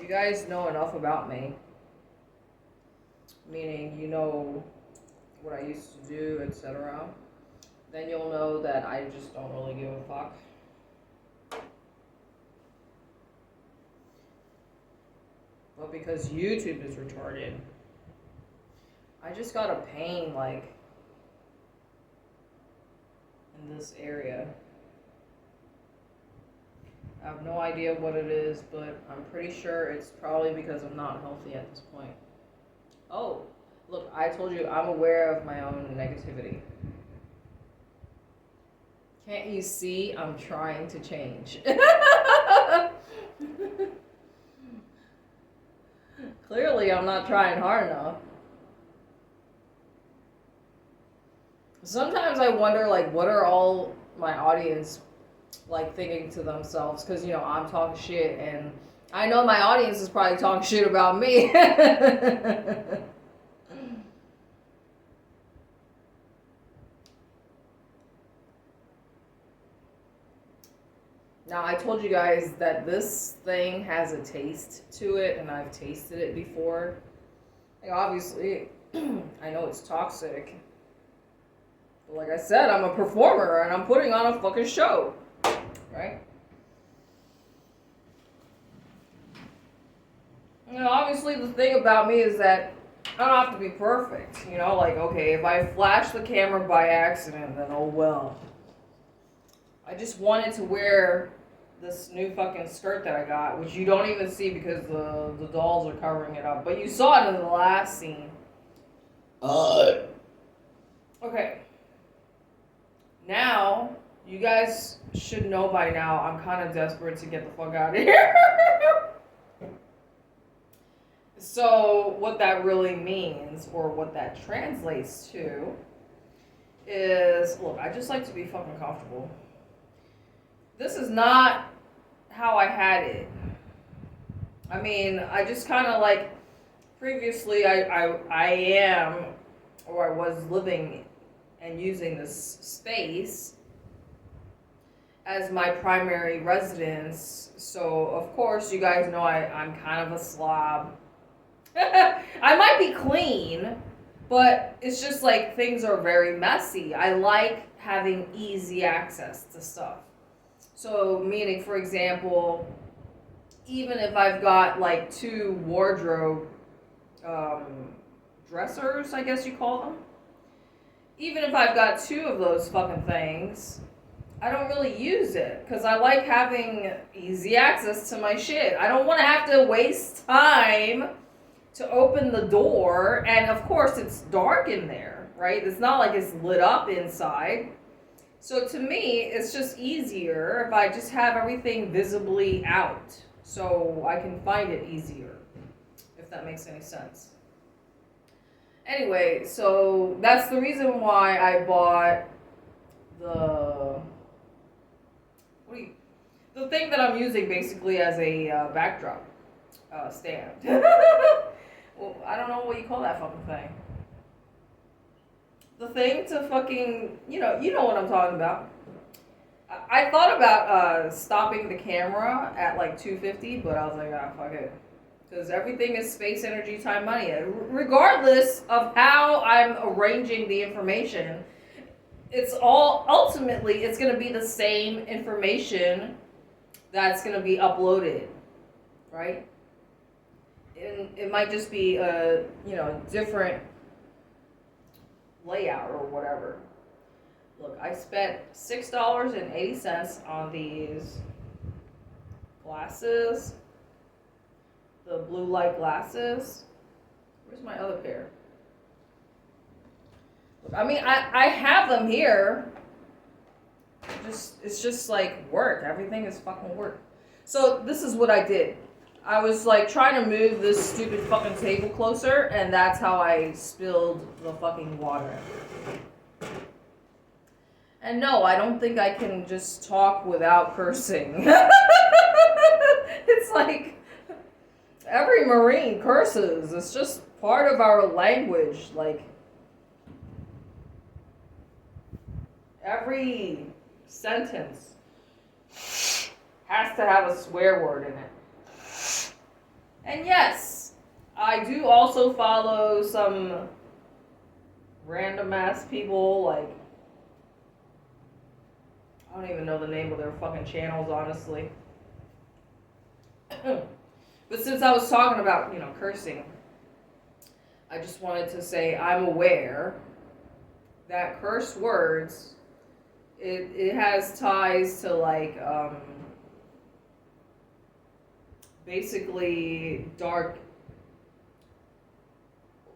you guys know enough about me, meaning you know what I used to do, etc., then you'll know that I just don't really give a fuck. But because YouTube is retarded, I just got a pain, like, in this area. I have no idea what it is, but I'm pretty sure it's probably because I'm not healthy at this point. Oh, look, I told you I'm aware of my own negativity. Can't you see I'm trying to change? Clearly, I'm not trying hard enough. Sometimes I wonder, like, what are all my audience, like, thinking to themselves? Because, you know, I'm talking shit, and I know my audience is probably talking shit about me. Now, I told you guys that this thing has a taste to it, and I've tasted it before. Like, obviously, I know it's toxic. But like I said, I'm a performer, and I'm putting on a fucking show. Right? You know, obviously, the thing about me is that I don't have to be perfect. You know, like, okay, if I flash the camera by accident, then oh well. I just wanted to wear this new fucking skirt that I got, which you don't even see because the dolls are covering it up. But you saw it in the last scene. Okay. Now, you guys should know by now, I'm kind of desperate to get the fuck out of here. So, what that really means, or what that translates to, is, look, I just like to be fucking comfortable. This is not how I had it. I mean, I just kind of like, previously I am, or I was living and using this space as my primary residence. So, of course, you guys know I'm kind of a slob. I might be clean, but it's just like things are very messy. I like having easy access to stuff. So, meaning, for example, even if I've got like two wardrobe dressers, I guess you call them, even if I've got two of those fucking things, I don't really use it because I like having easy access to my shit. I don't want to have to waste time to open the door, and of course it's dark in there, right? It's not like it's lit up inside. So to me, it's just easier if I just have everything visibly out, so I can find it easier, if that makes any sense. Anyway, so that's the reason why I bought the thing that I'm using basically as a backdrop stand. Well, I don't know what you call that fucking thing. The thing to fucking, you know what I'm talking about. I thought about stopping the camera at like 250, but I was like, ah, fuck it. Because everything is space, energy, time, money. Regardless of how I'm arranging the information, it's all, ultimately, it's going to be the same information that's going to be uploaded, right? And it might just be a, different layout or whatever. Look, I spent $6.80 on these glasses, the blue light glasses. Where's my other pair? Look, I mean, I have them here. It's just like work. Everything is fucking work. So this is what I did. I was like trying to move this stupid fucking table closer, and that's how I spilled the fucking water. And no, I don't think I can just talk without cursing. It's like every Marine curses. It's just part of our language. Like every sentence has to have a swear word in it. And yes, I do also follow some random ass people, like, I don't even know the name of their fucking channels, honestly. But since I was talking about, cursing, I just wanted to say I'm aware that curse words, it has ties to, like, basically dark,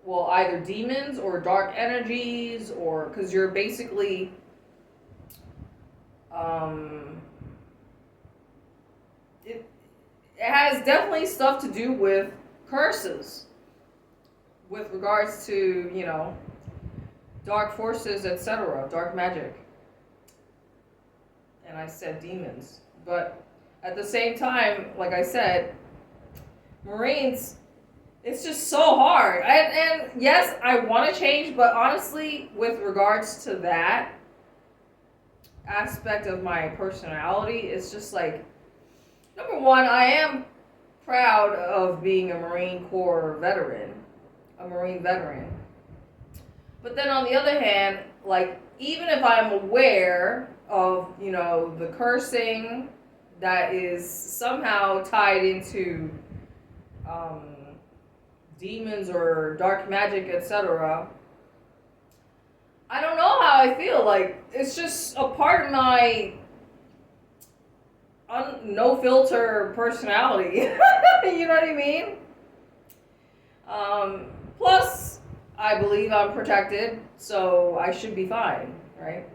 well, either demons or dark energies, or because you're basically it has definitely stuff to do with curses with regards to, dark forces, etc., dark magic. And I said demons. But at the same time, like I said, Marines, it's just so hard. And yes, I want to change, but honestly, with regards to that aspect of my personality, it's just like, number one, I am proud of being a Marine Corps veteran, a Marine veteran. But then on the other hand, like, even if I'm aware of, the cursing that is somehow tied into demons or dark magic, etc., I don't know how I feel. Like, it's just a part of my no filter personality. You know what I mean? Plus, I believe I'm protected, so I should be fine, right?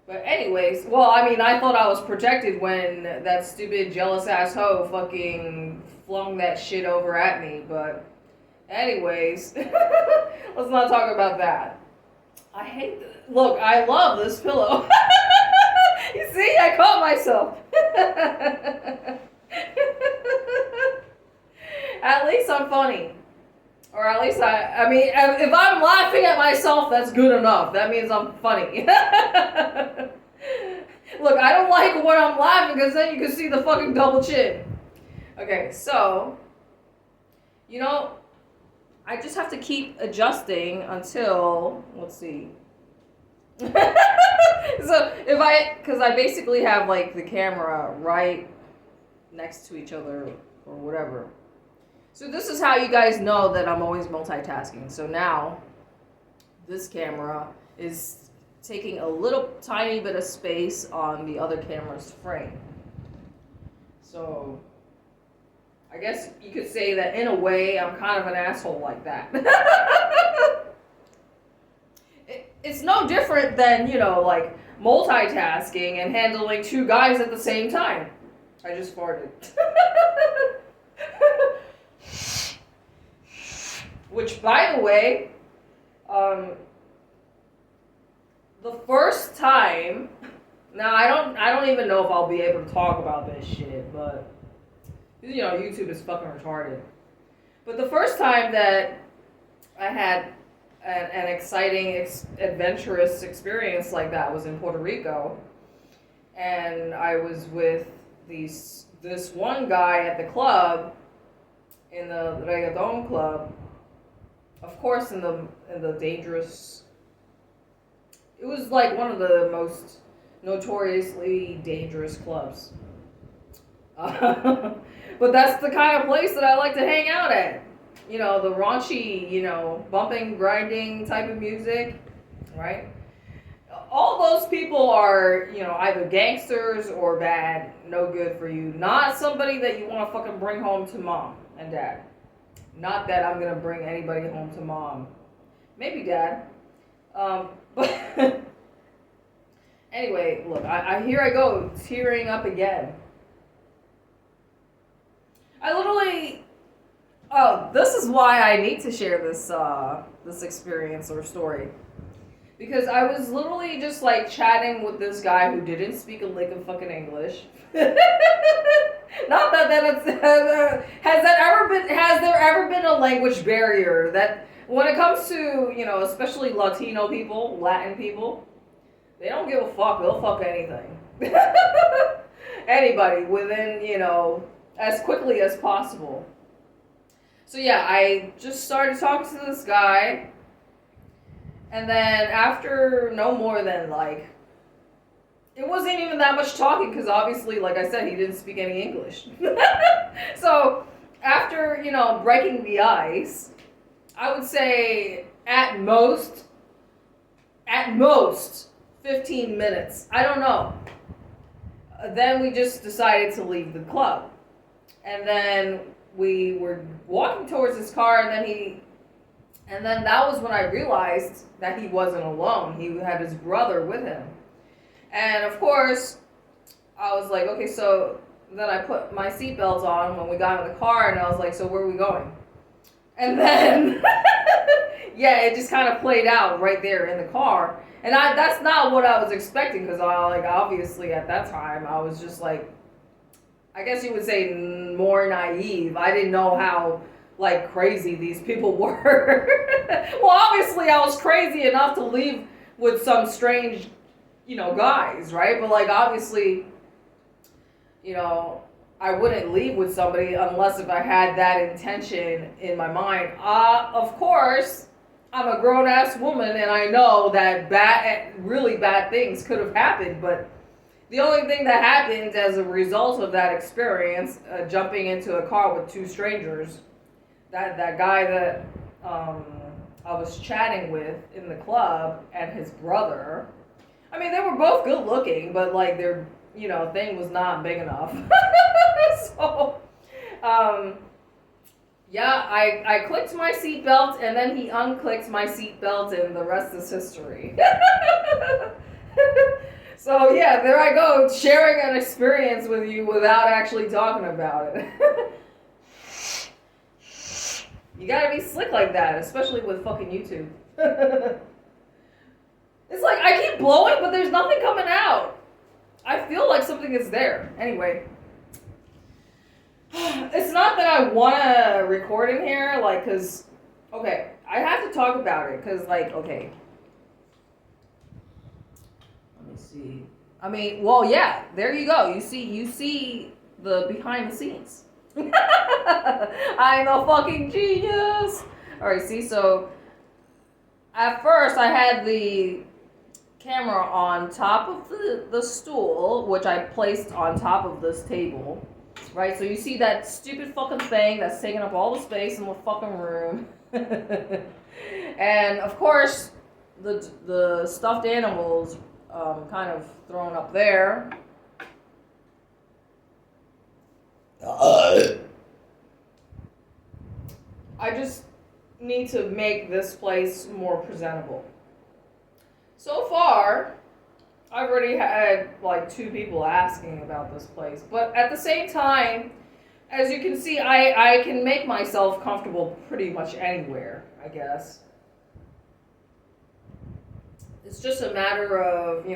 But anyways, well, I mean, I thought I was protected when that stupid jealous ass hoe fucking flung that shit over at me. But anyways, let's not talk about that. I hate this. Look, I love this pillow. You see, I caught myself. At least I'm funny. Or at least I mean, if I'm laughing at myself, that's good enough. That means I'm funny. Look, I don't like when I'm laughing because then you can see the fucking double chin. Okay, so, I just have to keep adjusting until, let's see. So, because I basically have, like, the camera right next to each other or whatever. So this is how you guys know that I'm always multitasking. So now, this camera is taking a little tiny bit of space on the other camera's frame. So, I guess you could say that in a way, I'm kind of an asshole like that. It's no different than, like, multitasking and handling two guys at the same time. I just farted. Which, by the way, the first time, now I don't even know if I'll be able to talk about this shit, but YouTube is fucking retarded. But the first time that I had an exciting, adventurous experience like that was in Puerto Rico, and I was with this one guy at the club, in the reggaeton club. Of course, in the dangerous. It was like one of the most notoriously dangerous clubs. But that's the kind of place that I like to hang out at. The raunchy, bumping, grinding type of music, right? All those people are, either gangsters or bad, no good for you. Not somebody that you want to fucking bring home to mom and dad. Not that I'm going to bring anybody home to mom. Maybe dad. But anyway, look, here I go, tearing up again. I literally... Oh, this is why I need to share this this experience or story. Because I was literally just, like, chatting with this guy who didn't speak a lick of fucking English. Not that it's... has there ever been a language barrier that, when it comes to, especially Latino people, Latin people, they don't give a fuck. They'll fuck anything. Anybody within, as quickly as possible. So yeah, I just started talking to this guy, and then after no more than like, it wasn't even that much talking because obviously, like I said, he didn't speak any English. So after, breaking the ice, I would say at most 15 minutes. I don't know. Then we just decided to leave the club. And then we were walking towards his car, and then that was when I realized that he wasn't alone. He had his brother with him. And of course, I was like, okay, so then I put my seatbelt on when we got in the car, and I was like, so where are we going? And then, yeah, it just kind of played out right there in the car. And that's not what I was expecting, because obviously at that time, I was just like, I guess you would say more naive. I didn't know how, crazy these people were. Well, obviously I was crazy enough to leave with some strange, guys, right? But, obviously, I wouldn't leave with somebody unless if I had that intention in my mind. Of course, I'm a grown-ass woman, and I know that really bad things could have happened, but the only thing that happened as a result of that experience, jumping into a car with two strangers, that guy that I was chatting with in the club and his brother, I mean, they were both good looking, but their thing was not big enough. So, yeah, I clicked my seatbelt, and then he unclicked my seatbelt, and the rest is history. So yeah, there I go, sharing an experience with you without actually talking about it. You gotta be slick like that, especially with fucking YouTube. It's like I keep blowing, but there's nothing coming out. I feel like something is there. Anyway. It's not that I want to record in here, because, okay, I have to talk about it, because, okay. Let me see. I mean, well, yeah, there you go. You see the behind the scenes. I'm a fucking genius. All right, see, so at first I had the camera on top of the stool, which I placed on top of this table, right? So you see that stupid fucking thing that's taking up all the space in the fucking room. And of course, the stuffed animals kind of thrown up there. I just need to make this place more presentable. So far, I've already had 2 people asking about this place, but at the same time, as you can see, I can make myself comfortable pretty much anywhere, I guess. It's just a matter of,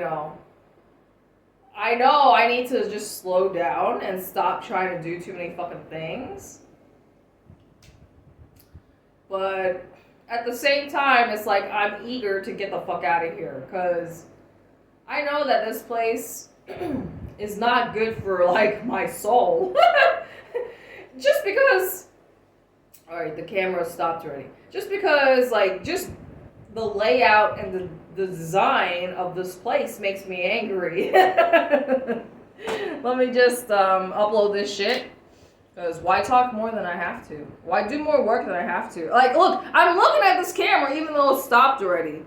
I know I need to just slow down and stop trying to do too many fucking things. But at the same time, it's like I'm eager to get the fuck out of here, because I know that this place is not good for, my soul. Just because... Alright, the camera stopped already. Just because, just the layout and the design of this place makes me angry. Let me just upload this shit. Because why talk more than I have to? Why do more work than I have to? Look, I'm looking at this camera even though it stopped already.